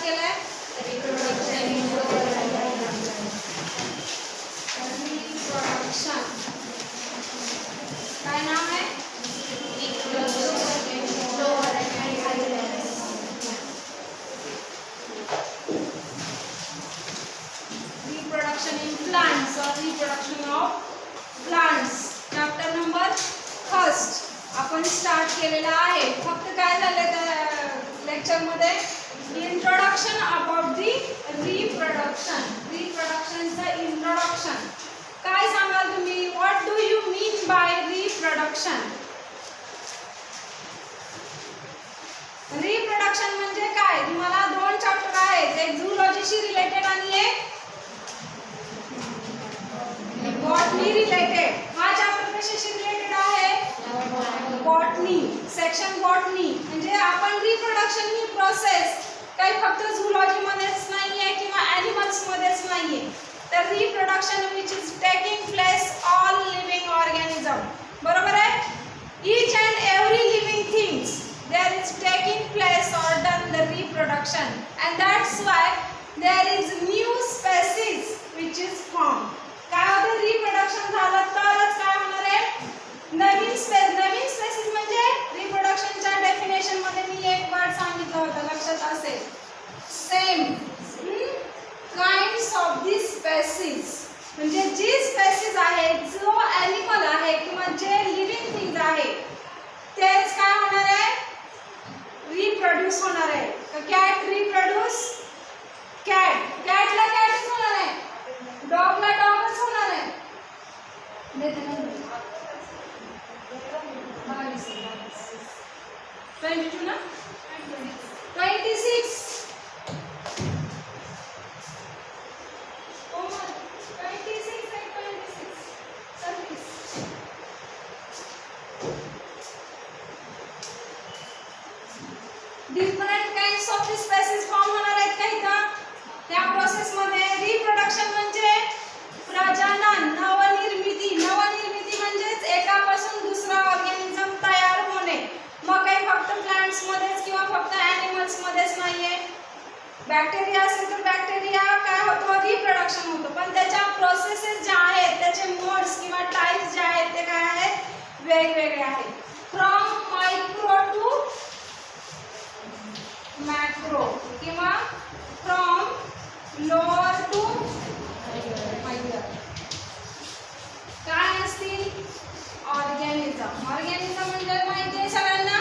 केलंय? रिप्रोडक्शन. काय नाव आहे? रिप्रोडक्शन इन प्लांट्स और reproduction of plants. Chapter number first आपण स्टार्ट केलेला आहे. फक्त काय झालं त्या लेक्चर मध्ये? Introduction about the reproduction. रिप्रोडक्शनचं इंट्रोडक्शन. काय सांगाल तुम्ही? What do you mean by reproduction? Reproduction म्हणजे काय? तुम्हाला दोन चॅप्टर आहेत, एक झूलॉजीशी रिलेटेड आणि एक बॉटनी रिलेटेड. हा चॅप्टर कशाशी रिलेटेड आहे? बॉटनी. Section botany. म्हणजे आपण रिप्रोडक्शन ही प्रोसेस काही फक्त झूलॉजी मध्येच नाहीये किंवा ॲनिमल्स मध्येच नाहीये, तर reproduction which is taking place all living organism. बरोबर आहे? Each and every living things there is taking place or done the reproduction, and that's why there is new species which is formed. काय होतं? Reproduction झालं तरच काय होणार आहे? नवीन spaces म्हणजे रिप्रोडक्शनच्या डेफिनेशन मध्ये मी एक वर्ड सांगितलं होतं, लक्षात असेल. Same kinds of the species. म्हणजे जी स्पेसिस आहे, जो ॲनिमल आहे किंवा जे लिव्हिंग थिंग्स आहे, तेच काय होणार आहे? रिप्रोड्यूस होणार आहे. Cat reproduce cat. कॅटला कॅटच होणार आहे, डॉगला डॉगच होणार आहे. ना 26 different kinds of the species form होणार आहेत का इथं? त्या प्रोसेस मध्ये रिप्रोडक्शन म्हणजे प्रजनन, नवनिर्मिती. नवनिर्मिती म्हणजेच एकापासून दुसरा ऑर्गॅनिझम तयार होणे. मग काही फक्त प्लांट्स मध्येच किंवा फक्त ॲनिमल्स मध्येच नाहीये. बॅक्टेरिया असेल तर बॅक्टेरिया काय होतो? रिप्रोडक्शन होतो. पण त्याच्या प्रोसेसेस ज्या आहेत, त्याचे मोड्स किंवा टाइप्स जे आहेत, ते काय आहेत? वेगवेगळे आहेत. फ्रॉम मायक्रो टू मॅक्रो किंवा फ्रॉम लोअर टू हायर. काय असतील? ऑर्गॅनिझम. ऑर्गॅनिझम म्हणजे माहिती आहे सगळ्यांना?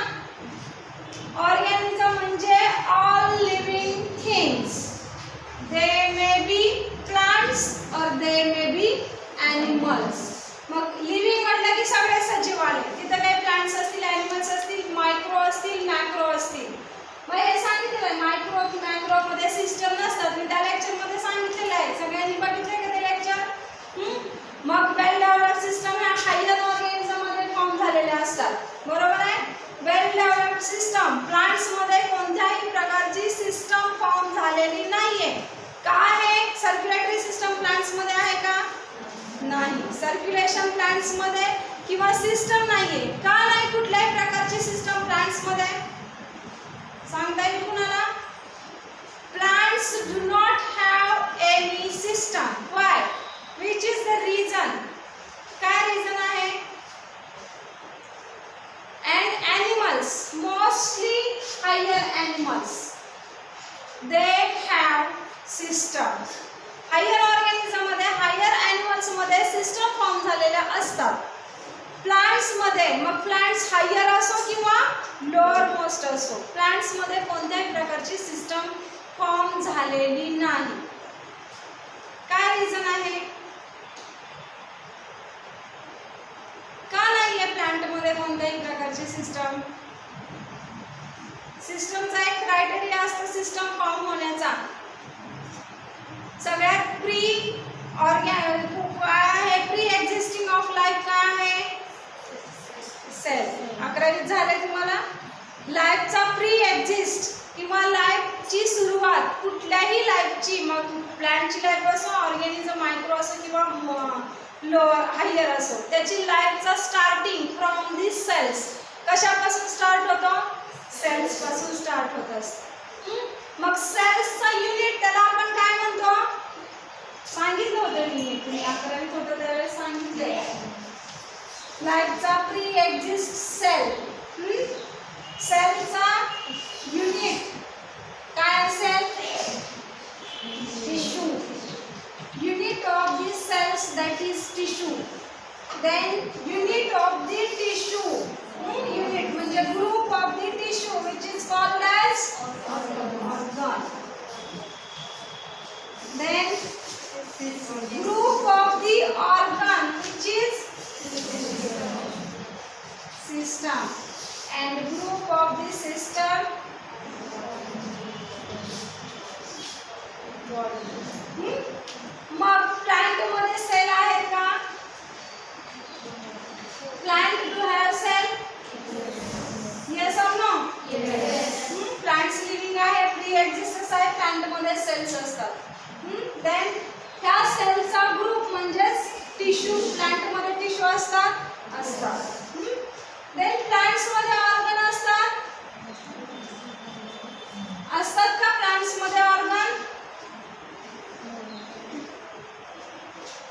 ऑर्गॅनिझम म्हणजे all living things. They may be plants और दे मे बी ॲनिमल्स. मग लिव्हिंग म्हटलं की सगळे सजीव आले. तिथं काही प्लांट्स असतील, ॲनिमल्स असतील, मायक्रो असतील, मॅक्रो असतील. मग हे सांगितलेलं आहे, मायक्रो की मॅक्रो मध्ये सिस्टम नसतात. मी त्या लेक्चर मध्ये सांगितलेलं आहे. सगळ्यांनी बघितलंय का ते लेक्चर? मग वेल डेव्हलप्ड सिस्टम ह्या हायर ऑर्गॅनिझम मध्ये फॉर्म झालेल्या असतात. बरोबर आहे? वेल डेव्हलप्ड सिस्टम. प्लांट्स मध्ये कोणत्याही प्रकारची सिस्टम फॉर्म झालेली नाहीये. का आहे? सर्क्युलेटरी सिस्टम प्लांट्स मध्ये आहे का? नाही. सर्क्युलेशन प्लांट्स मध्ये किंवा सिस्टम नाहीये. का नाही कुठल्याही प्रकारची सिस्टम प्लांट्स मध्ये? सांगता येईल कुणाला? Plants do not have any system. Why? Which is the reason? काय reason आहे? And animals, mostly higher animals, they have systems. Higher organism मध्ये, higher animals मध्ये system फॉर्म झालेल्या असतात. प्लांट्स मध्ये, मग प्लांट्स हायर असो किंवा लोअर मोस्ट असो, प्लांट्स मध्ये कोणत्याही प्रकारची सिस्टम फॉर्म झालेली नाही. काय रिझन आहे? का नाहीये प्लांट मध्ये कोणत्याही प्रकारची सिस्टम? सिस्टमचा एक क्रायटेरिया असतो सिस्टम फॉर्म होण्याचा. सगळ्यात प्री एक्झिस्टिंग ऑफ लाईफ काय आहे? सेल. 11वीत झाले तुम्हाला? लाईफचा प्री एक्झिस्ट किंवा लाईफची सुरुवात कुठल्याही लाईफची, मग प्लांटची लाईफ असो, ऑर्गॅनिझम मायक्रो असो किंवा लोअर हायर असो, त्याची लाईफचा स्टार्टिंग फ्रॉम दिस सेल्स. कशापासून स्टार्ट होतो? सेल्स पासून स्टार्ट होत असते. मग सेल्सचा युनिट त्याला आपण काय म्हणतो? सांगितलं होतं मी, तुम्ही 11वीत होतं त्यावेळेस सांगितलंय. लाईफचा प्री एक्झिस्ट सेल. सेलचा युनिट काय असेल? Tissue. Unit of the cells, that is tissue. Then unit of the tissue. Unit म्हणजे group of the tissue which is called as organ. Then group of the organ which is system, and group of the system body. मग plant मध्ये cell आहेत का? Plant do have cell? Yes or no? Plants living आहे, pre existence आहे, plant मध्ये cells असतात. Then ह्या सेलचा ग्रुप म्हणजेच टिश्यू. प्लांट मध्ये टिश्यू असतात. देन प्लांट्स मध्ये ऑर्गन असतात का? प्लांट्स मध्ये ऑर्गन?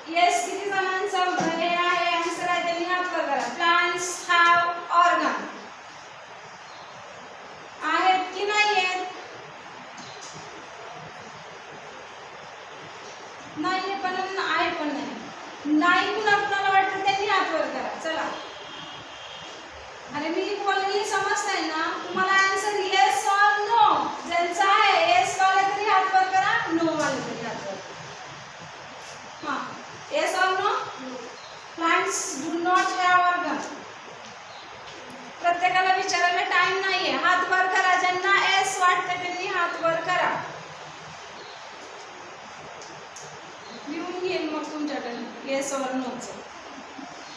येस, किती जणांचं हे आहे आन्सर आहे त्यांनी हात वर करा. Plants have organ. आहेत की नाही आहेत? नाही पण आहे पण नाही कुणाला वाटतं त्यांनी हात वर करा. चला, अरे मी बोललेली समजताय ना तुम्हाला? Answer yes or no. ज्यांचा आहे येस वाले तरी हात वर करा, नो वाले तरी हात वर. हां, yes or no? Plants do not have organ. प्रत्येकाला विचारायला टाइम नाहीये. हात वर करा. ज्यांना एस वाटते त्यांनी हात वर करा. लिहून घेईन मग तुमच्याकडे येस और नो चं.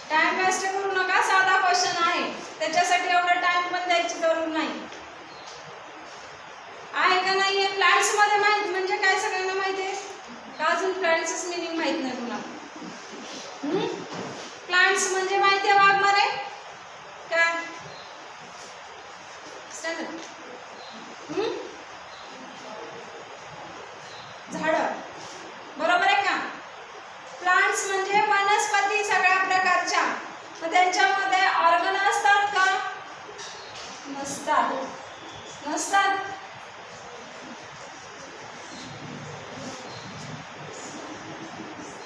टाइम वेस्ट करू नका. साधा क्वेश्चन आहे, त्याच्यासाठी एवढा टाइम पण द्यायची जरूर नाही. आहे का नाहीये? प्लांट्स मध्ये माहित म्हणजे काय सगळ्यांना माहिती आहे का? अजून प्लांट्सच मिनिंग माहित नाही कुणाला? प्लांट्स म्हणजे माहिती आहे वाघमारे काय? झाड, बरोबर आहे का? प्लांट्स म्हणजे वनस्पती सगळ्या प्रकारच्या. मग त्यांच्यामध्ये ऑर्गन असतात का? नसतात.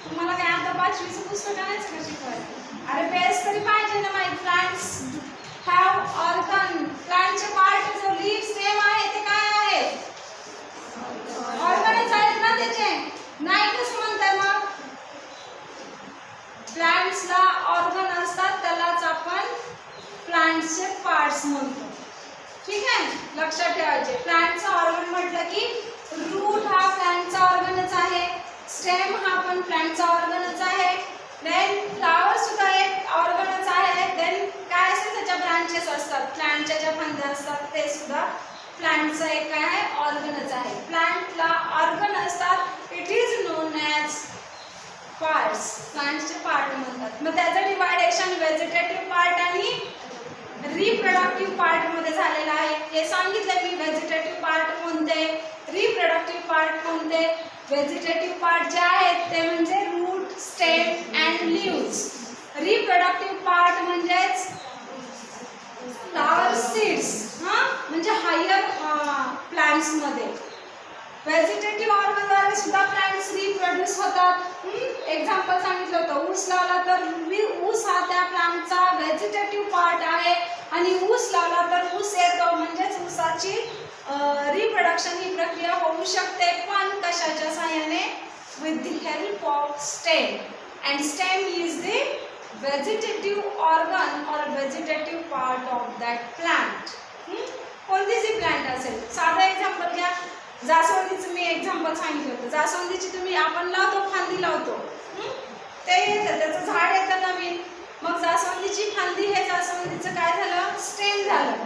तुम्हाला काय आता 5वीचं पुस्तक आणायचं का शिकवायला? अरे बेस तरी पाहिजे ना माहिती. Plants have organ. प्लांटचे पार्ट जो लीफ स्टेम आहे ते काय आहे? ऑर्गनच आहेत ना त्याचे. नाही कसं म्हणताय मग? प्लांट्सला ऑर्गन असतात, त्यालाच आपण प्लांटचे पार्ट्स म्हणतो. ठीक आहे, लक्षात ठेवायचे. प्लांटचा ऑर्गन म्हटलं की रूट हा प्लांटचा ऑर्गनच आहे, स्टेम हा पण प्लांटचा ऑर्गनच आहे, देन फ्लावर सुद्धा एक ऑर्गनच आहे. देन काय असतं त्याच्या ब्रांचेस असतात, प्लांटच्या ज्या फांद्या असतात ते सुद्धा प्लांटचं एक काय आहे? ऑर्गनच आहे. प्लांटला ऑर्गन असतात. It is known as parts. प्लांटचे पार्ट म्हणतात. मग त्याचं डिवायडेशन व्हेजिटेटिव्ह पार्ट आणि रिप्रोडक्टिव्ह पार्ट मध्ये झालेलं आहे. हे सांगितलं मी. व्हेजिटेटिव्ह पार्ट कोणते, रिप्रोडक्टिव्ह पार्ट कोणते? व्हेजिटेटिव्ह पार्ट जे आहेत ते म्हणजे root, stem and leaves. Reproductive part म्हणजेच फ्लावर सीड्स, म्हणजे हायर प्लांट्स मध्ये. व्हेजिटेटिव्ह ऑर्गनद्वारे सुद्धा प्लांट्स रिप्रोड्यूस होतात. एक्झाम्पल सांगितलं होतं, ऊस लावला तर ऊस हा त्या प्लांटचा व्हेजिटेटिव्ह पार्ट आहे, आणि ऊस लावला तर ऊस येतो, म्हणजेच ऊसाची रिप्रोडक्शन ही प्रक्रिया होऊ शकते. पण कशाच्या सहाय्याने? With the help of stem. And stem is the vegetative organ और vegetative part of that plant. कोणतीही प्लांट असेल. साधं एक्झाम्पल घ्या. जास्वंदीचं मी एक्झाम्पल सांगितलं होतं. जास्वंदीची तुम्ही आपण लावतो, फांदी लावतो, ते येतं, त्याचं झाड येतं नवीन. मग जास्वंदीची फांदी, हे जास्वंदीचं काय झालं? स्टेम झालं,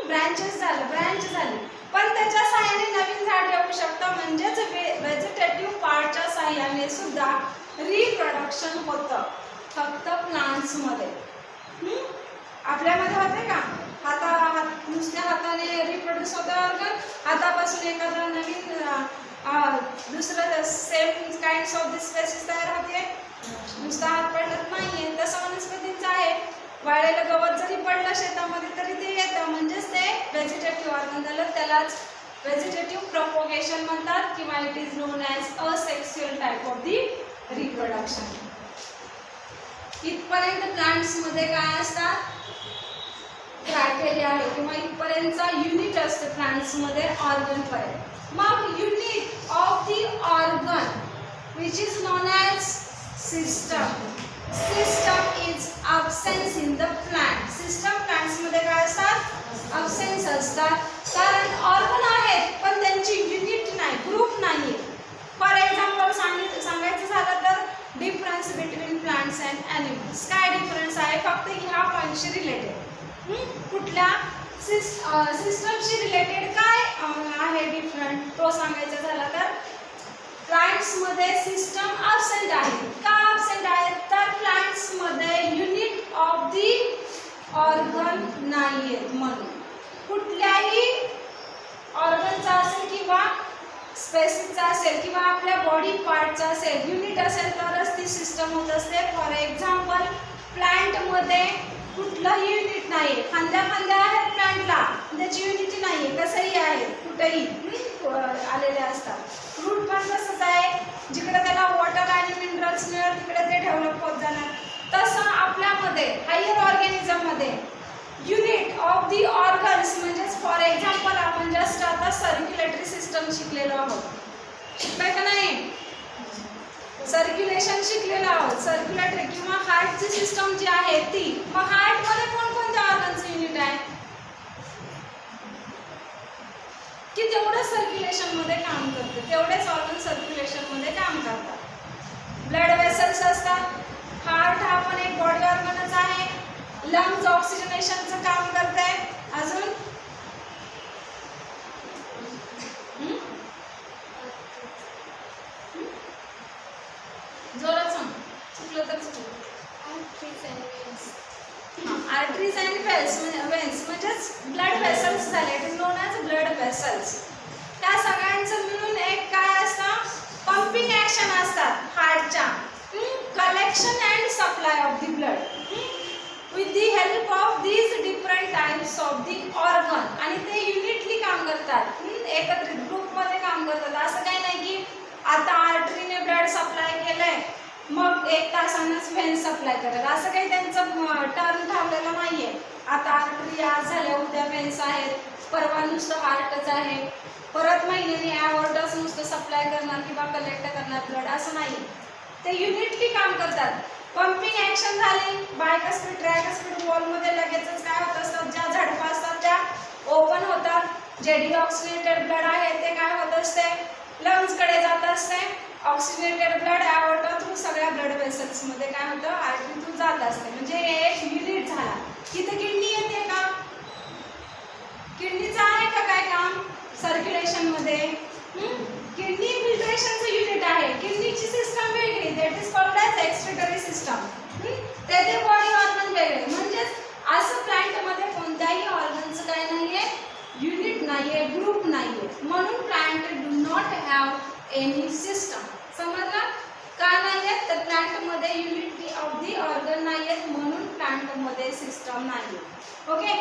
ब्रँचेस झालं, ब्रँच झाली. पण त्याच्या साहाय्याने नवीन झाड येऊ शकतं. म्हणजेच व्हेजिटेटिव्ह पार्टच्या साहाय्याने सुद्धा रिप्रोडक्शन होतं, फक्त प्लांट्समध्ये. आपल्यामध्ये होते का? नुसत्या हाताने रिप्रोड्यूस होतं ऑर्गन, हातापासून एखादा नवीन दुसरं same kinds of this species तयार होते, नुसता हात पडत नाहीये. तसं वनस्पतींचं आहे, वाळलेलं गवत जरी पडलं शेतामध्ये तरी ते येतं, म्हणजेच ते व्हेजिटेटिव्ह ऑर्गन झालं. त्यालाच व्हेजिटेटिव्ह प्रोपोगेशन म्हणतात किंवा it is known as asexual type of the reproduction. इथपर्यंत प्लांट्समध्ये काय असतात, क्रायटेरिया आहे किंवा इथपर्यंतचा युनिट असतं प्लांट्समध्ये ऑर्गनपर्यंत. मग unit of the organ which is known as system. System is absence in the plant. System प्लांट्समध्ये काय असतात, अब्सेन्स असतात, कारण ऑर्गन आहेत पण त्यांची युनिट नाही, ग्रुप नाही. फॉर एक्झाम्पल सांगायचं झालं तर difference between plants and animals. काय डिफरन्स आहे, फक्त ह्या पॉईंटशी रिलेटेड. कुठल्या सिस्टमशी रिलेटेड काय आहे डिफरंट, तो सांगायचा झाला तर प्लांट्समध्ये सिस्टम अब्सेंट आहे. का अब्सेंट आहे, तर प्लांट्समध्ये युनिट ऑफ दी ऑर्गन नाही आहेत. म्हणून कुठल्याही ऑर्गनचा असेल किंवा स्पेसिसचा असेल किंवा आपल्या बॉडी पार्टचा असेल, युनिट असेल तरच ती सिस्टम होत असते. फॉर एक्झाम्पल प्लांटमध्ये कुठलंही युनिट नाही, फांद्या आहेत प्लांटला, त्याची युनिटी नाही आहे, कसंही आहे कुठेही आलेले असतात. रूट पण तसंच आहे, जिकडे त्याला वॉटर आणि मिनरल्स मिळेल तिकडे ते डेव्हलप होत जाणार. तसं आपल्यामध्ये हायर ऑर्गॅनिझममध्ये युनिट ऑफ दी ऑर्गन्स म्हणजेच फॉर एक्झाम्पल आपण जस्ट आता सर्क्युलेटरी सिस्टम शिकलेलो आहोत, शिकताय का नाही, सर्क्युलेशन शिकलेलो आहोत, सर्क्युलेटरी किंवा हार्टची सिस्टम जी आहे ती. मग हार्टमध्ये कोणकोणत्या ऑर्गनचं युनिट आहे की तेवढं सर्क्युलेशनमध्ये काम करते, तेवढेच ऑर्गन सर्क्युलेशनमध्ये काम करतात. ब्लड वेसल्स असतात. हार्ट हा पण एक बॉडी ऑर्गनच आहे. लंग्स ऑक्सिजनेशनचं काम करते. अजून जोरात सांग, चुकलं तर चुकलं. आर्टरीज अँड वेन्स म्हणजेच ब्लड वेसल्स झाले. It is known as blood vessels. त्या सगळ्यांचं मिळून एक काय असतं, पंपिंग ॲक्शन असतात हार्टच्या. Collection and supply of the blood with the help of these different types of the organ. आणि ते युनिटली काम करतात, एकत्रित ग्रुपमध्ये काम करतात. असं काही नाही की आता आर्टरीने ब्लड सप्लाय केलंय मग 1 तासानंच व्हेन सप्लाय करेल, असं काही त्यांचं टर्न ठरलेलं नाहीये. आता आर्टरी आज झाल्या, उद्या व्हेन्स आहेत, परवा नुसतं हार्टच आहे, परत महिन्याने ॲवॉर्डच नुसतं सप्लाय करणार किंवा कलेक्ट करणार ब्लड, असं नाही. ते युनिटली काम करतात. पंपिंग ॲक्शन झाली, बायकस्पिड ट्रायकस्पिड वॉलमध्ये लगेचच काय होत असतात, ज्या झडपा असतात त्या ओपन होतात. जे डिऑक्सिनेटेड ब्लड आहे ते काय होत असते, लंग्सकडे जात असते. ऑक्सिजनेटेड ब्लड ॲवॉर्ड थ्रू सगळ्या ब्लड वेसल्समध्ये काय होतं, आर्टरी थ्रू जात असते. म्हणजे एक युनिट झाला. तिथे किडनी येते का, किडनीचं आहे का काय काम सर्क्युलेशनमध्ये, किडनी फिल्ट्रेशनचं युनिट आहे. किडनीची सिस्टम वेगळी, that is called as excretory system. त्याचे बॉडी ऑर्गन वेगळे. म्हणजेच असं प्लांटमध्ये कोणत्याही ऑर्गनचं काय नाही आहे, युनिट नाही आहे, ग्रुप नाही आहे. म्हणून plant do not have any system. समजलं का नाही आहे, तर प्लांटमध्ये युनिटी ऑफ दी ऑर्गन नाही आहेत, म्हणून प्लांटमध्ये सिस्टम नाही. ओके,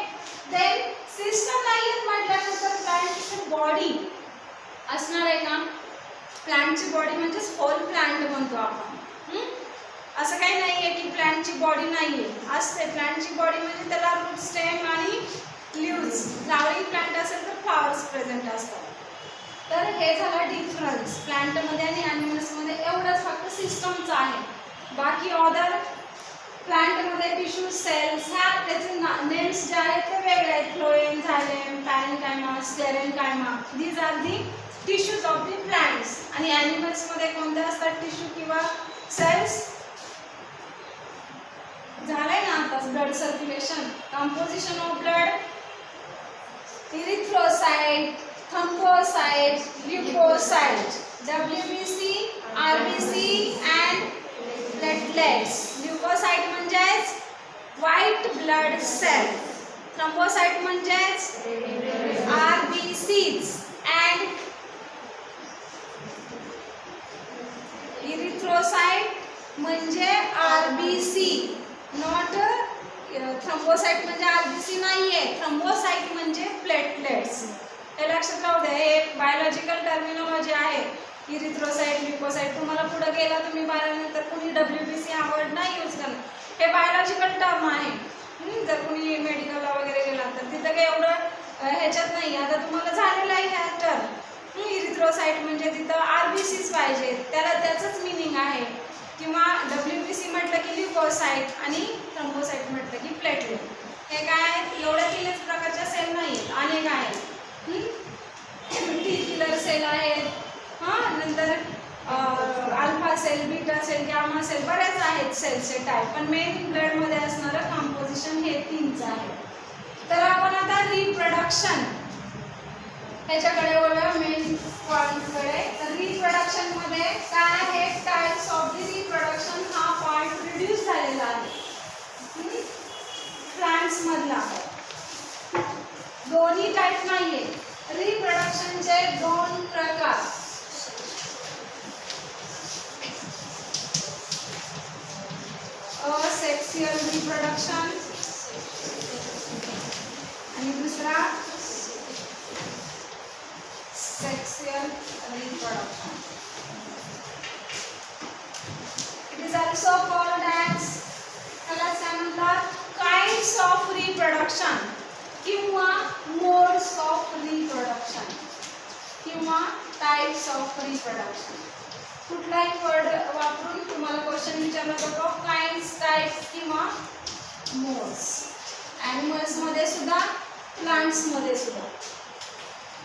देन सिस्टम नाही आहेत म्हटल्यानंतर प्लांटची बॉडी असणार आहे का, प्लांटची बॉडी म्हणजेच होल प्लांट म्हणतो आपण. असं काही नाही आहे की प्लांटची बॉडी नाही आहे, असते. प्लांटची बॉडी म्हणजे त्याला रूट, स्टेम आणि लीव्स. फ्लावरिंग प्लांट असेल तर फ्लावर्स प्रेझेंट असतात. तर हे झालं डिफरन्स प्लांटमध्ये आणि ॲनिमल्समध्ये. एवढंच फक्त सिस्टमचं आहे. बाकी अदर प्लांटमध्ये टिश्यू, सेल्स, ह्या त्याचे नेम्स जे आहेत ते वेगळे आहेत. Phloem, xylem, parenchyma, sclerenchyma, these are the tissues of the plants. आणि ॲनिमल्समध्ये कोणते असतात टिश्यू किंवा सेल्स, झालंय ना आताच blood circulation. Composition of blood, erythrocyte, thrombocyte, leukocyte, WBC, RBC and platelets. Leukocyte म्हणजेच व्हाईट ब्लड सेल. थ्रोम्बोसाइट म्हणजेच RBCs अँड इरिथ्रोसाइट म्हणजे RBC. नॉट थ्रोम्बोसाइट म्हणजे RBC नाहीये. थ्रोम्बोसाइट म्हणजे प्लेटलेट्स. हे लक्षात राहू द्या. हे बायोलॉजिकल टर्मिनॉलॉजी आहे. Erythrocyte, leukocyte. तुम्हाला पुढे गेला तुम्ही बारावीनंतर कुणी WBC हा वर्ड नाही यूज करणार. हे बायोलॉजिकल टर्म आहे. जर कुणी मेडिकलला वगैरे गेला तर तिथं काही एवढं ह्याच्यात नाही. आता तुम्हाला झालेलं आहे ह्या टर्म. इरिथ्रोसाइट म्हणजे तिथं RBCs पाहिजे, त्याला त्याचंच मिनिंग आहे. किंवा WBC म्हटलं की ल्युकोसाइट आणि थ्रोम्बोसाइट म्हटलं की प्लेटलेट. हे काय आहेत? एवढ्या 3च प्रकारच्या सेल नाही आहेत, अनेक आहेत. टी किलर सेल आहेत, नंतर alpha cell, beta cell, gamma cell, बरेच आहेत सेलचे टाईप. पण मेन ब्लडमध्ये असणारं कॉम्पोजिशन हे 3च आहे. तर आपण आता रिप्रोडक्शन ह्याच्याकडे वळूया, मेन पॉईंटकडे. तर रिप्रोडक्शन मध्ये काय आहे? टाइप्स ऑफ द रिप्रोडक्शन हा पॉईंट रिड्यूस झालेला आहे प्लांट्स मधला. दोन्ही टाइप नाहीये. रिप्रोडक्शनचे 2 प्रकार. असेक्सुअल रिप्रोडक्शन आणि दुसरा sexual reproduction. It is also called as, त्याला काय म्हणतात? काइंड्स ऑफ रिप्रोडक्शन किंवा मोड्स ऑफ रिप्रोडक्शन किंवा टाइप्स ऑफ रिप्रोडक्शन. कुठलाही वर्ड वापरून तुम्हाला क्वेश्चन विचारला जातो. काइंड्स, टाइप्स किंवा मोड्स. ॲनिमल्स मध्ये सुद्धा, प्लांट्स मध्ये सुद्धा.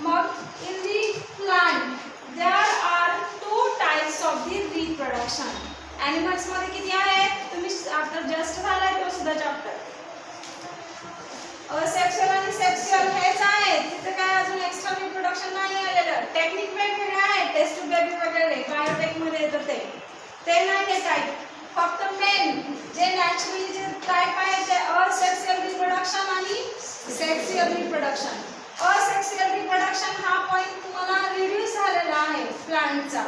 मग in the plant there are 2 types of the reproduction. Animals मध्ये किती आहेत? तुम्ही आता जस्ट झालाय तो सुद्धा चॅप्टर. असेक्सुअल आणि सेक्सुअल हेच आहेत. तिथे काय अजून एक्स्ट्रा रिप्रोडक्शन नाही आलेलं. टेक्निक वेगवेगळे आहेत. टेस्ट टू बेबी वगैरे बायोटेक मध्ये येतं ते नाही हे टाईप. फक्त मेन जे नॅचरली जे टाईप आहे ते असेक्सुअल रिप्रोडक्शन आणि सेक्सुअल रिप्रोडक्शन. असेक्सुअल रिप्रोडक्शन हा पॉइंट तुम्हाला रिड्यूस झालेला आहे प्लांटचा.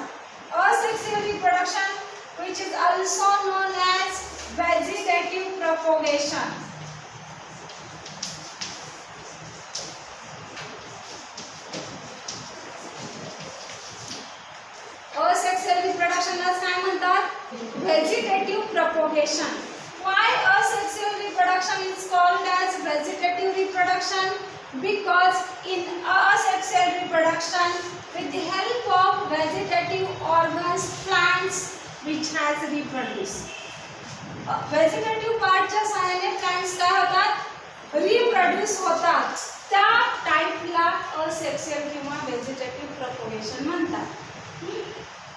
Asexual reproduction which is also known as vegetative propagation. Asexual reproduction ला काय म्हणतात? Vegetative propagation. Why asexual reproduction is called as vegetative reproduction? Because in asexual reproduction, with the help of vegetative organs, plants which has reproduced. Vegetative part च्या सहाय्याने plants काय होतात? Reproduce होतात. त्या टाइपला asexual किंवा vegetative propagation म्हणतात.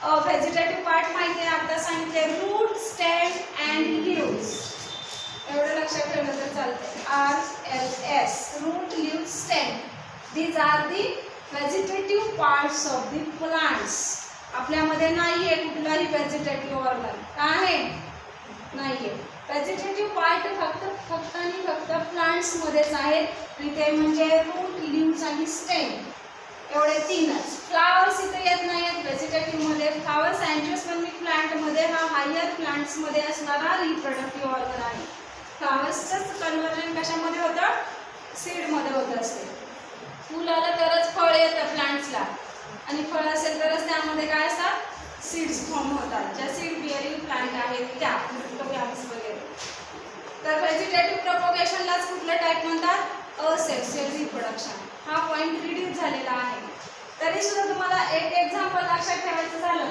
Vegetative part माहिती आहे, आता सांगितले. Root, stem and leaves. एवढं लक्षात ठेवलं तर चालतंय. RLS, root, leaves, stem. These are the vegetative parts of the plants. आपल्यामध्ये नाही आहे कुठलाही व्हेजिटेटिव्ह ऑर्गन. काय आहे? नाही आहे. व्हेजिटेटिव्ह पार्ट फक्त आणि फक्त प्लांट्समध्येच आहेत. ते म्हणजे रूट, लीव्स आणि स्टेम. एवढे 3च. फ्लावर्स इथे येत नाही आहेत व्हेजिटेटिव्ह मध्ये. फ्लावर्स अँजिओस्पर्मिक प्लांट मध्ये हा हायर प्लांट्स मध्ये असणारा रिप्रोडक्टिव्ह ऑर्गन आहे. फ्लावर्सच कन्वर्जन कशामध्ये होतं? सीड मध्ये होत असते. फूल आलं तरच फळ येतं प्लांट्सला आणि फळ असेल तरच त्यामध्ये काय असतात? सीड्स फॉर्म होतात. ज्या सीड बिअरिंग प्लांट आहेत त्या वगैरे. तर व्हेजिटेटिव्ह प्रोपगेशनलाच कुठलं टाईप म्हणतात? Asexual reproduction. हा पॉइंट रिड्यूस झालेला आहे. तरी सुद्धा तुम्हाला एक एक्झाम्पल लक्षात ठेवायचं झालं,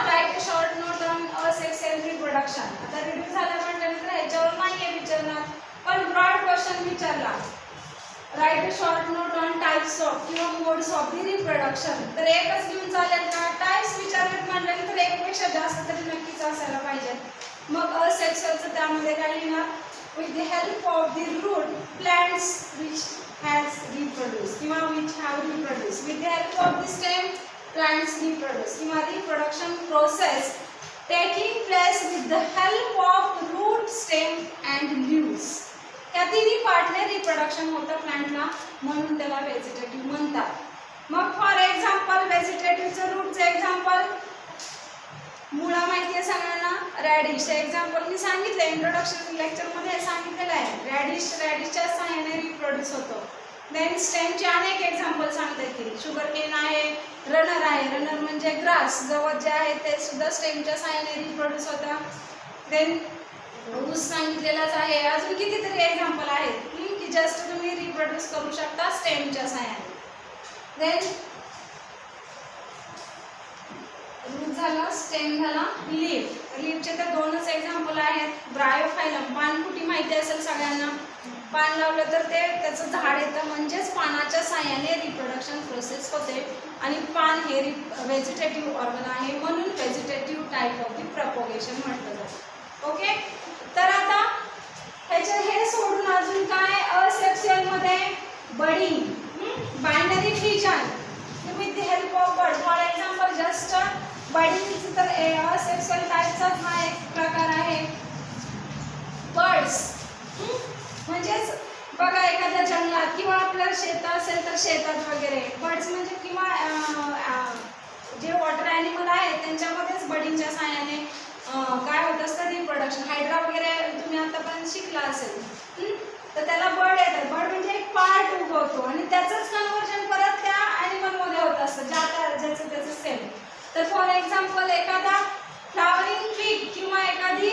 write short note on asexual reproduction. आता रिड्यूस झालं म्हटल्यानंतर ह्याच्यावर नाही आहे विचारणार, पण ब्रॉड क्वेश्चन विचारला. Write short note on types of किंवा मोड्स ऑफ दी रिप्रोडक्शन. तर एकच घेऊन चालेल का? टाइप्स विचारलेत म्हटल्यानंतर एकपेक्षा जास्त तरी नक्कीच असायला पाहिजे. मग असेक्सुअलचं त्यामध्ये काय लिहिणार? with the help of the root plants which has reproduced किंवा which have reproduced. with the help of the stem plants reproduce किंवा reproduction process taking place with the help of root, stem and leaves. या तिन्ही पार्टने reproduction होतं प्लांटला, म्हणून त्याला vegetative म्हणतात. मग for example व्हेजिटेटिव्हचं रूटचं example, मुळा माहिती आहे सगळ्यांना, रॅडिश एक्झाम्पल मी सांगितलं इंट्रोडक्शन लेक्चरमध्ये सांगितलेलं आहे. रॅडिशच्या सहाय्याने रिप्रोड्यूस होतो. देन स्टेमचे अनेक एक्झाम्पल सांगता येतील. शुगर केन आहे, रनर आहे, रनर म्हणजे ग्रास, गवत जे आहे ते सुद्धा स्टेमच्या सहाय्याने रिप्रोड्यूस होतं. देन ऊस सांगितलेलाच आहे. अजून कितीतरी एक्झाम्पल आहेत की जस्ट तुम्ही रिप्रोड्यूस करू शकता स्टेमच्या सहाय्याने. देन रूट झाला, स्टेम झाला, लीफ. लीफचे तर दोनच एक्झाम्पल आहेत. ब्रायोफायलम, पानफुटी माहिती असेल सगळ्यांना. पान लावलं तर ते त्याचं झाड येतं, म्हणजेच पानाच्या साह्याने रिप्रोडक्शन प्रोसेस होते. आणि पान हे व्हेजिटेटिव्ह ऑर्गन आहे, म्हणून vegetative type of the propagation म्हटलं जातं. ओके, तर आता ह्याच्या हे सोडून अजून काय असेक्सुअल मध्ये budding, binary fission with the help of bird. For example just budding तर असेक्सुअल टाईपचाच हा एक प्रकार आहे. बर्ड्स म्हणजेच बघा एखाद्या जंगलात किंवा आपल्या शेतात असेल तर शेतात वगैरे बर्ड्स म्हणजे किंवा जे वॉटर ॲनिमल आहेत त्यांच्यामध्येच बडिंगच्या सहाय्याने काय होत असतं रिप्रोडक्शन. हायड्रा वगैरे तुम्ही आतापर्यंत शिकला असेल, तर त्याला बर्ड येतात. बर्ड म्हणजे एक पार्ट उगवतो आणि त्याचंच कन्व्हर्जन परत त्या ॲनिमलमध्ये होत असतं, ज्याचं त्याचं सेम. तर फॉर एक्झाम्पल एखादा फ्लावरिंग ट्विग किंवा एखादी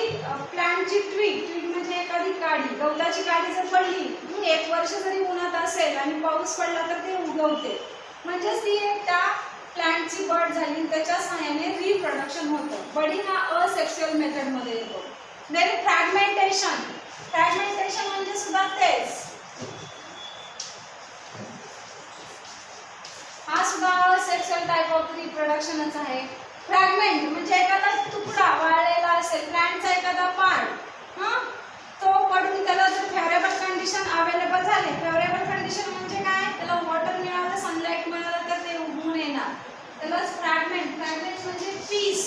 प्लांटची ट्विग म्हणजे एखादी काडी, गवताची काडी जर पडली, 1 वर्ष जरी उन्हात असेल आणि पाऊस पडला तर ते उगवते, म्हणजेच ती एक त्या प्लांटची बर्ड झाली, त्याच्या सहाय्याने रिप्रोडक्शन होतं. बडिंग हा असेक्सुअल मेथडमध्ये येतो. Then fragmentation. फ्रॅगमेंटेशन म्हणजे सुद्धा तेच, हा सुद्धा असेक्सुअल टाईप ऑफ रिप्रोडक्शनच आहे. फ्रॅगमेंट म्हणजे एखादा तुकडा वाळलेला असेल, प्लांटचा एखादा पार्ट, तो पडून त्याला जर फेवरेबल कंडिशन अवेलेबल झाले, फेवरेबल कंडिशन म्हणजे काय, त्याला वॉटर मिळालं, सनलाईट मिळालं तर ते उगवून येणार, त्यालाच फ्रॅगमेंट. फ्रॅगमेंट म्हणजे पीस,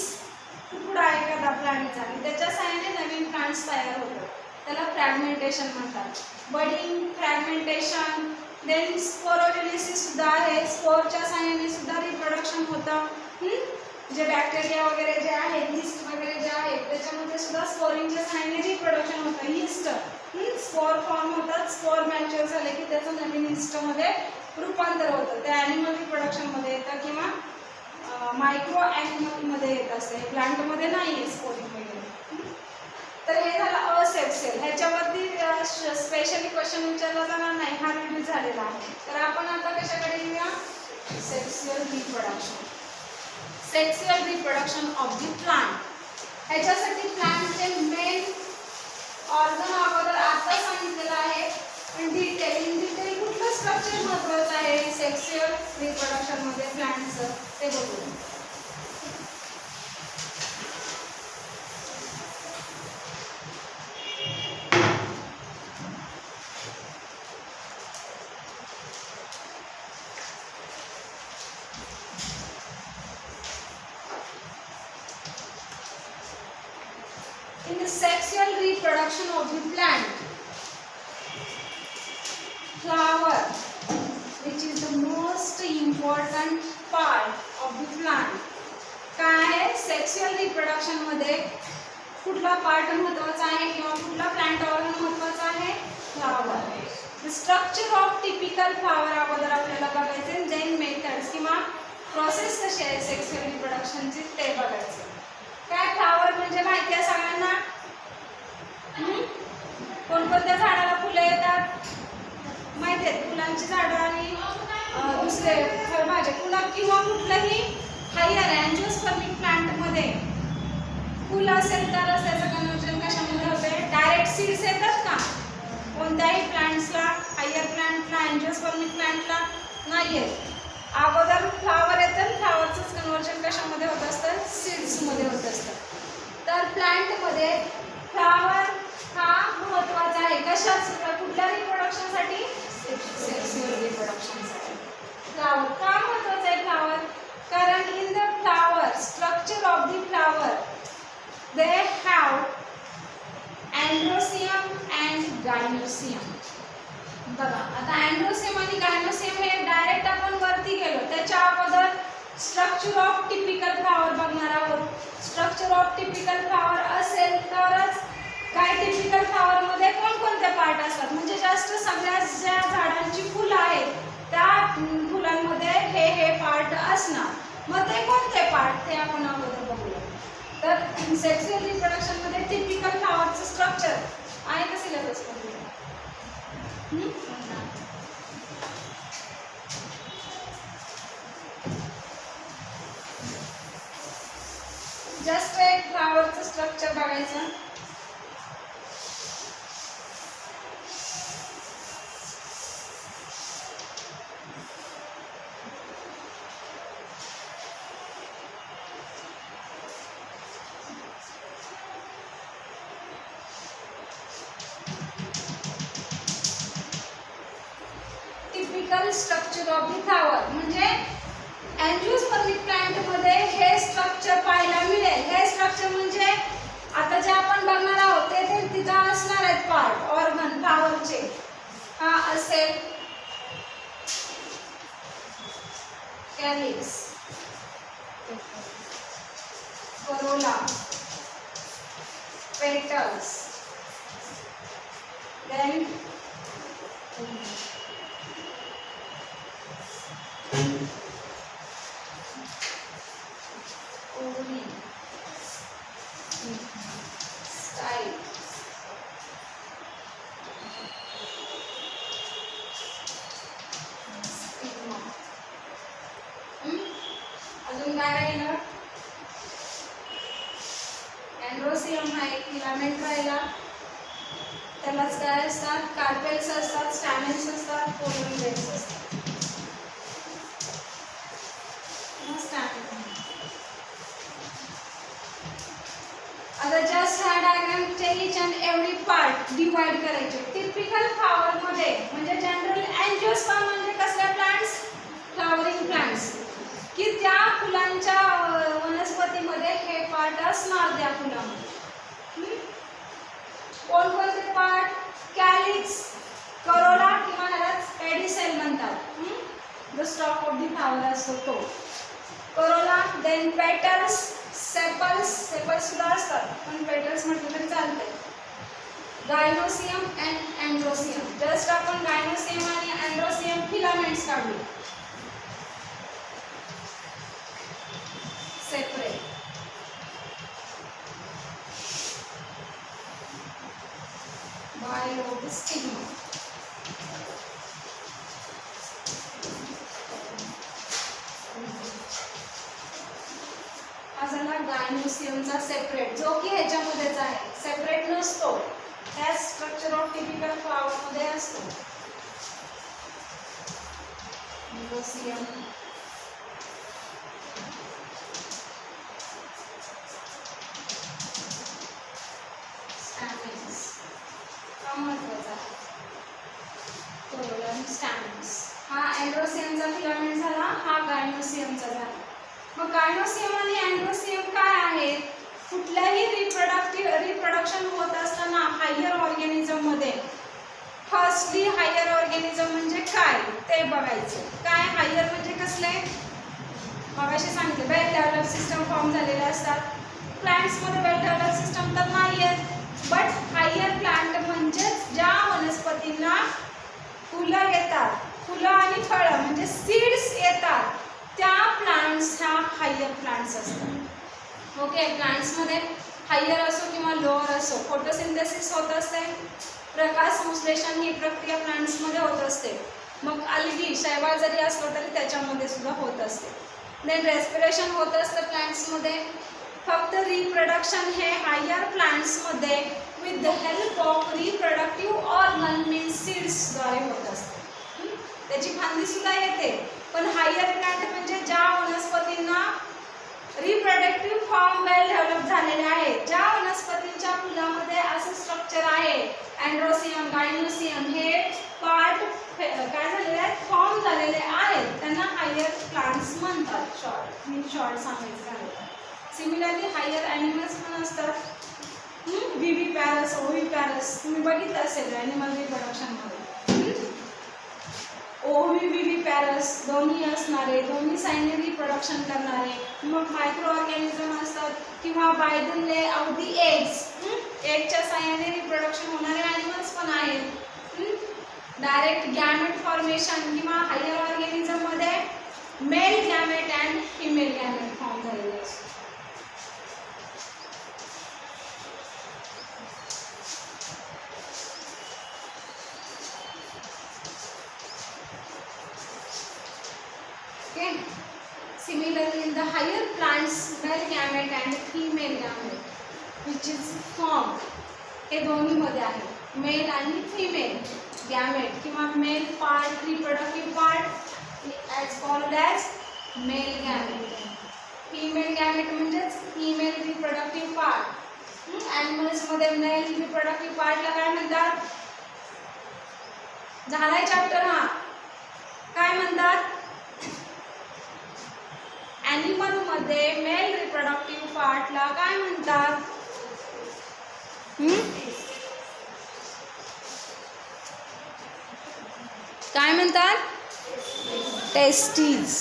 तुकडा एखादा प्लांटचा, आणि त्याच्या सहाय्याने नवीन प्लांट्स तयार होतात, त्याला फ्रॅगमेंटेशन म्हणतात. Budding, fragmentation. देन स्पोरोजेनेसिस सुद्धा आहे, स्पोरच्या सहाय्याने सुद्धा रिप्रोडक्शन होतं. जे बॅक्टेरिया वगैरे जे आहेत, यीस्ट वगैरे जे आहेत, त्याच्यामध्ये सुद्धा स्पोरिंगच्या सहाय्याने रिप्रोडक्शन होतं. यीस्ट, स्पोर फॉर्म होतात, स्पोर मॅच्युअर झाले की त्याचं नवीन यीस्टमध्ये रूपांतर होतं, ते ॲनिमल रिप्रोडक्शनमध्ये येतं किंवा मायक्रो ॲनिमलमध्ये येत असते, प्लांटमध्ये नाही आहे स्पोरिंग वगैरे. तर हे झालं असेक्सुअल. ह्याच्यावरती स्पेशली क्वेश्चन विचारला जाणार नाही, हा रिव्ह्यू झालेला आहे. तर आपण आता कशाकडे येऊया, sexual reproduction. Sexual reproduction of the plant. ह्याच्यासाठी प्लांटचे मेन ऑर्गन अगोदर आता सांगितलेलं आहे, पण इन डिटेल कुठलं स्ट्रक्चर महत्त्वाचं आहे सेक्सुअल रिप्रोडक्शनमध्ये प्लांटचं ते बघूया. In the sexual reproduction of the plant, flower, which is the most important part of the plant. काय आहे सेक्सुअल रिप्रोडक्शन मध्ये कुठला पार्ट महत्त्वाचा आहे किंवा कुठला प्लांट ऑर्गन महत्त्वाचा आहे, flower. The structure of typical flower अगोदर आपल्याला बघायचे, देन मेथड्स किंवा प्रोसेस कशी आहे सेक्सुअल रिप्रोडक्शनची ते बघायचं. काय फ्लावर म्हणजे माहिती आहे सगळ्यांना, कोणकोणत्या झाडाला फुलं येतात माहिती आहेत, फुलांची झाडं आणि दुसरे फळभाज्या किंवा कुठलंही हायर अँजिओस्पर्मिक प्लांटमध्ये फुलं असेल तरच त्याचं कन्व्हर्जन कशामध्ये होते, डायरेक्ट सीड्स येतात का कोणत्याही प्लांट्सला, हायर प्लांटला, अँजिओस्पर्मिक प्लांटला नाही येत. अगोदर फ्लावर येतं, फ्लावरचंच कन्व्हर्जन कशामध्ये होत असतं, सीड्समध्ये होत असतं. तर प्लांटमध्ये फ्लावर हा महत्त्वाचा आहे, कशाच कुठल्या रिप्रोडक्शनसाठी, सेक्सुअल रिप्रोडक्शनसाठी. फ्लावर का महत्त्वाचं आहे फ्लावर, कारण in the flower structure of the flower they have androecium and gynoecium. बघा आता अँड्रोसियम आणि गायनोसियम हे डायरेक्ट आपण वरती गेलो. त्याच्या अगोदर स्ट्रक्चर ऑफ टिपिकल फ्लॉवर बघणार आहोत. स्ट्रक्चर ऑफ टिपिकल फ्लॉवर असेल तरच काय टिपिकल फ्लॉवर मध्ये कोणकोणते पार्ट असतात, म्हणजे जास्त सगळ्यात ज्या झाडांची फुलं आहेत त्या फुलांमध्ये हे पार्ट असणार. मग ते कोणते पार्ट ते आपण अगोदर बघूया. तर सेक्सुअल रिप्रोडक्शन मध्ये टिपिकल फ्लॉवरचं स्ट्रक्चर आहे का सिलेबस मध्ये? जस्ट एक फ्लॉवरचं स्ट्रक्चर बघायचं. Typical structure of the flower म्हणजे अँजिओस्पर्मिक प्लांट मध्ये हे स्ट्रक्चर पाहायला मिळेल. हे स्ट्रक्चर म्हणजे आता जे आपण बघणार आहोत ते तिथं असणार आहेत पार्ट ऑर्गन फ्लॉवरचे. हा असेल कॅलिक्स, करोला, पेटल्स, देन ओरी, स्टाइल, स्टिग्मा. अजून काय राहिलं? अँड्रोसियम हा एक फिलामेंट राहिला. त्यालाच काय असतात? कार्पेल्स असतात, स्टॅमेन्स असतात, पोलन ग्रेन्स असतात. आता जस्ट हा डायग्रामचे each and every part divide करायचे. टिपिकल फ्लॉवर मध्ये म्हणजे जनरल अँजिओस्पर्म म्हणजे कसले प्लांट्स? फ्लॉवरिंग प्लांट्स, की त्या फुलांच्या वनस्पतीमध्ये हे पार्ट असणार त्या फुलामध्ये. कोणकोणते पार्ट? कॅलिक्स, करोला किंवा ह्यालाच पेडिसेल म्हणतात. जो स्टॉक ऑफ द फ्लॉवर असतो तो corolla. Then petals, sepals, sepals सुद्धा असतात पण पेटल्स म्हटलं तरी चालतंय. Gynoecium and androecium. जस्ट आपण गायनोसियम आणि अँड्रोसियम फिलामेंट्स काढू सेपरेट. By stigma. हा झाला गायनोसियमचा सेपरेट, जो की ह्याच्यामध्येच आहे. सेपरेट नसतो, त्या स्ट्रक्चर ऑफ टिपिकल फ्लॉवर मध्ये असतो. अँड्रोसियम, स्टॅमेन्स हा महत्वाचा आहे. कोरोला, स्टॅमेन्स. हा अँड्रोसियमचा फिलामेंट झाला, हा गायनोसियमचा झाला. मग गायनोसियम आणि अँड्रोसियम काय आहेत? कुठल्याही रिप्रोडक्शन होत असताना हायर ऑर्गॅनिझम मध्ये फर्स्टली हायर ऑर्गॅनिझम म्हणजे काय ते बघायचं. काय हायर म्हणजे कसले? मगाशी सांगितलं वेल डेव्हलप सिस्टम फॉर्म झालेले असतात. प्लांट्स मध्ये वेल डेव्हलप सिस्टम तर नाही आहेत, बट हायर प्लांट म्हणजेच ज्या वनस्पतींना फुलं येतात, फुलं आणि फळं म्हणजे सीड्स येतात, त्या प्लांट्स ह्या हायर प्लांट्स असतात. ओके, प्लांट्समध्ये हायर असो किंवा लोअर असो फोटोसिंथेसिस होत असते. प्रकाश संश्लेषण ही प्रक्रिया प्लांट्समध्ये होत असते. मग अल्गी, शैवाल जरी असलो तरी त्याच्यामध्ये सुद्धा होत असते. देन रेस्पिरेशन होत असतं प्लांट्समध्ये. फक्त रिप्रोडक्शन हे हायर प्लांट्समध्ये with the help of reproductive organ means सीड्सद्वारे होत असते. त्याची फांदी सुद्धा येते, पण हायर प्लांट म्हणजे ज्या वनस्पतींना रिप्रोडक्टिव्ह फॉर्म वेल डेव्हलप झालेले आहेत, ज्या वनस्पतींच्या फुलामध्ये असं स्ट्रक्चर आहे, अँड्रोसियम, गायनोसियम हे पार्ट काय झालेले आहेत? फॉर्म झालेले आहेत, त्यांना हायर प्लांट्स म्हणतात. शॉर्ट सांगायचं झालं. सिमिलरली हायर ॲनिमल्स पण असतात. विव्हिपॅरस ओव्हिपॅरस तुम्ही बघितलं असेल ॲनिमल रिप्रोडक्शनमध्ये. ओव्हिविव्हिपॅरस दोन्ही असणारे, दोन्ही साईनने रिप्रोडक्शन करणारे. मग मायक्रो ऑर्गॅनिझम असतात किंवा by the lay of the eggs, एगच्या साह्याने रिप्रोडक्शन होणारे ॲनिमल्स पण आहेत. डायरेक्ट गॅमेट फॉर्मेशन किंवा हायर ऑर्गॅनिझममध्ये male gamete and female gamete form झालेले असतात. Okay. Similarly, in the higher plants, male gamete and female gamete, which is formed. हे दोन्ही मध्ये आहे, मेल आणि फिमेल गॅमेट किंवा male part, reproductive part as called as male gamete. Female gamete म्हणजेच female reproductive part. ॲनिमल्समध्ये male reproductive पार्टला काय म्हणतात? झालाय चॅप्टर हा. काय म्हणतात? ॲनिमल मध्ये मेल रिप्रोडक्टिव्ह पार्टला काय म्हणतात? काय म्हणतात? टेस्टीज.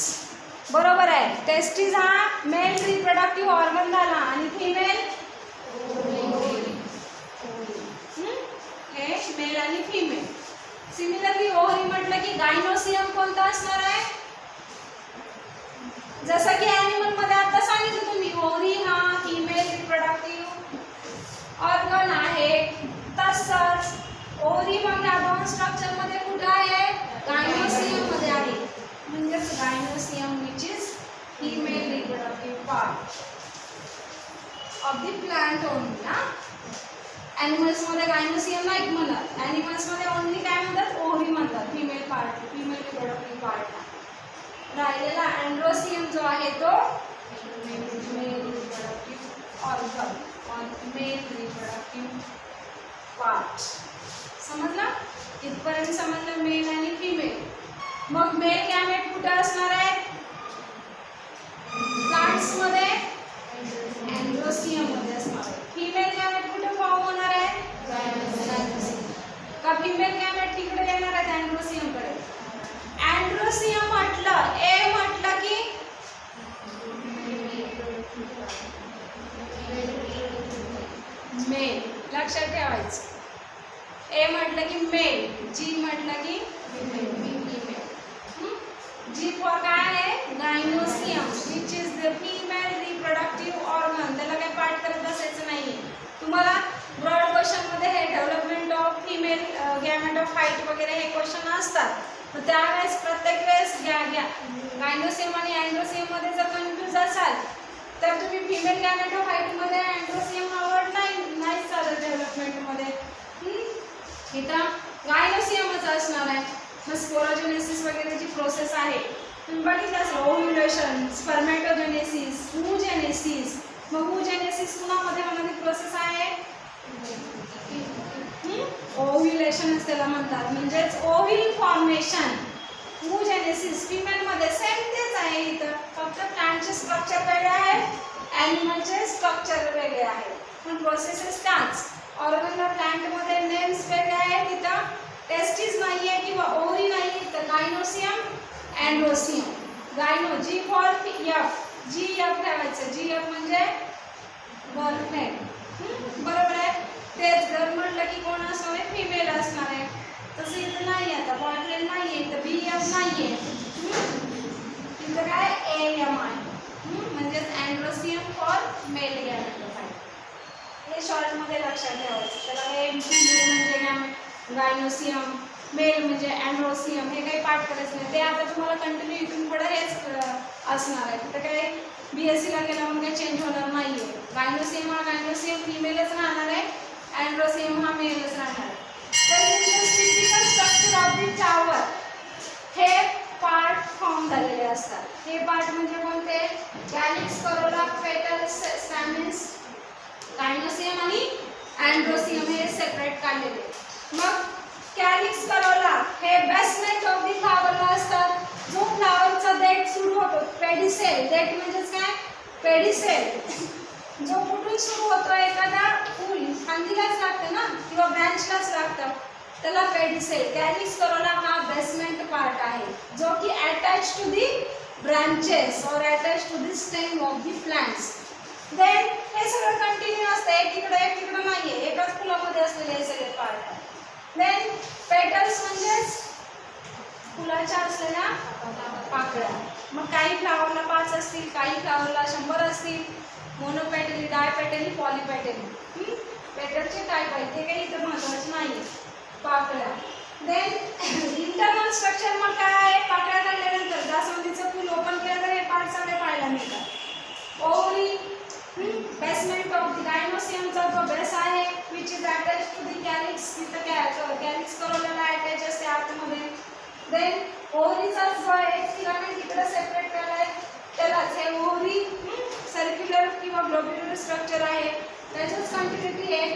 बरोबर आहे. टेस्टीज हा मेल रिप्रोडक्टिव्ह ऑर्गन झाला आणि फिमेल हे मेल आणि फिमेल. सिमिलरली ओव्हरी म्हटलं की गायनोसियम कोणता असणार आहे? जसं की ॲनिमल मध्ये आता सांगितलं तुम्ही, ओव्हरी हा फिमेल रिप्रोडक्टिव्ह ऑर्गन आहे. तसंच ओव्हरी मग या दोन स्ट्रक्चर मध्ये कुठे आहे? गायनोसियम मध्ये आहे. म्हणजेच gynoecium which is female reproductive part of the plant only. ना ॲनिमल्स मध्ये गायनोसियम नाही म्हणत, ॲनिमल्स मध्ये ओनली काय म्हणतात? ओव्हरी म्हणतात female part, female reproductive part. राहिलेला अँड्रोसियम जो आहे तो मेल रिप्रोडक्टिव्ह ऑर्गन और मेल रिप्रोडक्टिव्ह पार्ट. समजलं? इथपर्यंत समजलं मेल आणि फिमेल. मग मेल गॅमेट कुठे असणार आहे? प्लांट्स मध्ये अँड्रोसियम मध्ये असणार आहे. फिमेल गॅमेट कुठे फॉर्म होणार आहे? का फिमेल गॅमेट तिकडे येणार आहे अँड्रोसियम कडे? अँड्रोसियम म्हटलं, ए म्हटलं की मेल, लक्षात ठेवायचं. ए म्हटलं की मेल, जी म्हटलं की फिमेल. जी फॉर काय आहे? Gynoecium which is the female reproductive organ. त्याला काही पाठ करत बसायचं नाही. तुम्हाला ब्रॉड क्वेश्चन मध्ये हे development of female gamete of height वगैरे हे क्वेश्चन असतात. त्यावेळेस प्रत्येक वेळेस गायनोसियम आणि अँड्रोसियम मध्ये जर कन्फ्यूज असाल तर तुम्ही फिमेल गॅमेट ऑफ हाईट मध्ये अँड्रोसियम आवड नाही चालत डेव्हलपमेंट मध्ये. इथं गायनोसियमच असणार आहे. मग स्पोरोजेनेसिस वगैरेची प्रोसेस आहे तुम्ही बघितलं असेल. Ovulation, spermatogenesis, oogenesis. मग oogenesis कुणामध्ये होणारी प्रोसेस आहे? ओव्ह्युलेशन त्याला म्हणतात. म्हणजेच ओव्हिल फॉर्मेशन. oogenesis फिमेल मध्ये सेम तेच आहे. इथं फक्त प्लांटचे स्ट्रक्चर वेगळे आहे, ॲनिमलचे स्ट्रक्चर वेगळे आहे, पण प्रोसेसेस त्याच. ऑर्गनला प्लांट मध्ये नेम्स वेगळे आहेत. इथं टेस्टीज नाहीये किंवा ओव्हरी नाहीये. इथं गायनोसियम, अँड्रोसियम. गायनो जी फॉर एफ, जी एफ ठेवायचं. जी एफ म्हणजे गर्लफ्रेंड. बरोबर आहे. तेच गर्ल म्हटलं की कोण असणार आहे? फिमेल असणार आहे. तसं इथं नाही. आता बॉयफ्रेंड नाहीये, इथं बी एफ नाहीये. इथं काय? ए एम आहे. म्हणजेच अँड्रोसियम फॉर मेल गॅमेट. हे शॉर्ट मध्ये लक्षात ठेवायचं. त्याला हे फिमेल म्हणजे गॅमेट, गायनोसियम, मेल म्हणजे अँड्रोसियम हे काही पाठ करायचं नाही. ते आता तुम्हाला कंटिन्यू इथून पुढे हेच असणार आहे. तिथं काही BSc ला गेला म्हणून काही चेंज होणार नाहीये. गायनोसियम हा गायनोसियम फिमेलच राहणार आहे, अँड्रोसियम हा मेलच राहणार आहे. तर typical structure of the flower हे पार्ट फॉर्म झालेले असतात. हे पार्ट म्हणजे कोणते? Calyx, corolla, petals, stamens. Gynoecium आणि अँड्रोसियम हे सेपरेट काढलेले. मग कॅलिक्स, करोला हे बेसमेंट ऑफ द फ्लावरला असतात. जो फ्लावरचा देठ सुरू होतो, पेडिसेल. देठ म्हणजेच काय? पेडिसेल. जो कुठून सुरू होतो एखादा फूल फांदीलाच लागतं ना किंवा ब्रँचलाच लागतं, त्याला पेडिसेल. कॅलिक्स करोला हा बेसमेंट पार्ट आहे जो की अटॅच टू दी ब्रांचेस और attach to the stem of the plants. Then हे सगळं कंटिन्यू असतं, एक तिकडं नाहीये, एकाच फुलामध्ये असलेले हे सगळे पार्ट आहे. देन पेटल्स म्हणजेच फुलाच्या असलेल्या पाकळ्या. मग काही फ्लावरला 5 असतील, काही फ्लावरला 100 असतील. मोनोपेटली, डायपेटली, पॉलीपेटली. पेटलचे टाईप आहेत ते काही इथं महत्त्वाचे नाही. पाकळ्या. देन इंटरनल स्ट्रक्चर मग काय आहे, पाकळ्या काढल्यानंतर जास्वंदीचं फूल ओपन केलं तर हे पार्ट सगळे पाहायला मिळतात. ओव्हरी, बेसमेंट ऑफ द गायनोसियमचा जो बेस आहे which is attach to the calyx. तिथं कॅलिक्स करोला अटॅच असते आतमध्ये. देन ओव्हरीचा जो एक फिलामेंट इकडे सेपरेट केलाय त्यालाच हे ओव्हरी सर्क्युलर किंवा ग्लोब्युलर स्ट्रक्चर आहे. त्याचंच कंटिन्युटी आहे.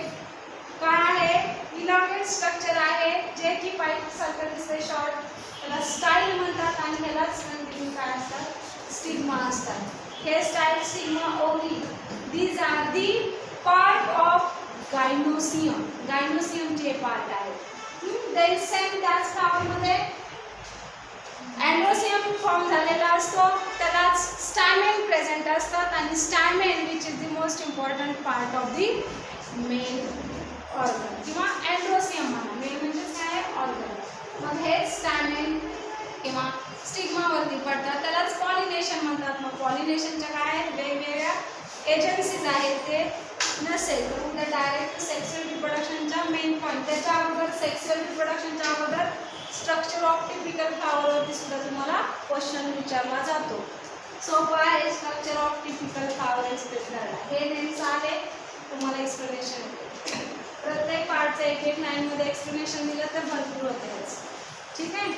काय आहे, इलॉंगेट स्ट्रक्चर आहे जे की पाईप सारखं दिसते शॉर्ट, त्याला स्टाईल म्हणतात. आणि ह्यालाच कंटिन्यू काय असतात, स्टिग्मा असतात. हे style, stigma, ovary, these are the part of gynoecium. गायनोसियमचे पार्ट आहे. देन सेम त्याच फ्लावरमध्ये अँड्रोसियम फॉर्म झालेला असतो, त्यालाच स्टॅमेन प्रेझेंट असतात. आणि stamen which is the most important part of the main organ किंवा अँड्रोसियम म्हणा. मेन म्हणजे काय, ऑर्गन. मग हे स्टॅमेन किंवा स्टिग्मावरती पडतात, त्यालाच पॉलिनेशन म्हणतात. मग पॉलिनेशनच्या काय आहेत, वेगवेगळ्या एजन्सीज आहेत. ते नसेल तर उद्या डायरेक्ट सेक्सुअल रिप्रोडक्शनच्या मेन पॉईंट, त्याच्या अगोदर सेक्सुअल रिप्रोडक्शनच्या अगोदर स्ट्रक्चर ऑफ टिपिकल फ्लावरवरती सुद्धा तुम्हाला क्वेश्चन विचारला जातो. सोपं आहे structure of typical flower explain. हे नेमचं आहे, तुम्हाला एक्सप्लेनेशन येते. प्रत्येक पार्टचं एक 9मध्ये एक्सप्लेनेशन दिलं तर भरपूर होते. ठीक आहे,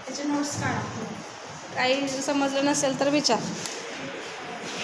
त्याचे नोट्स काढा. काही समजलं नसेल तर विचार.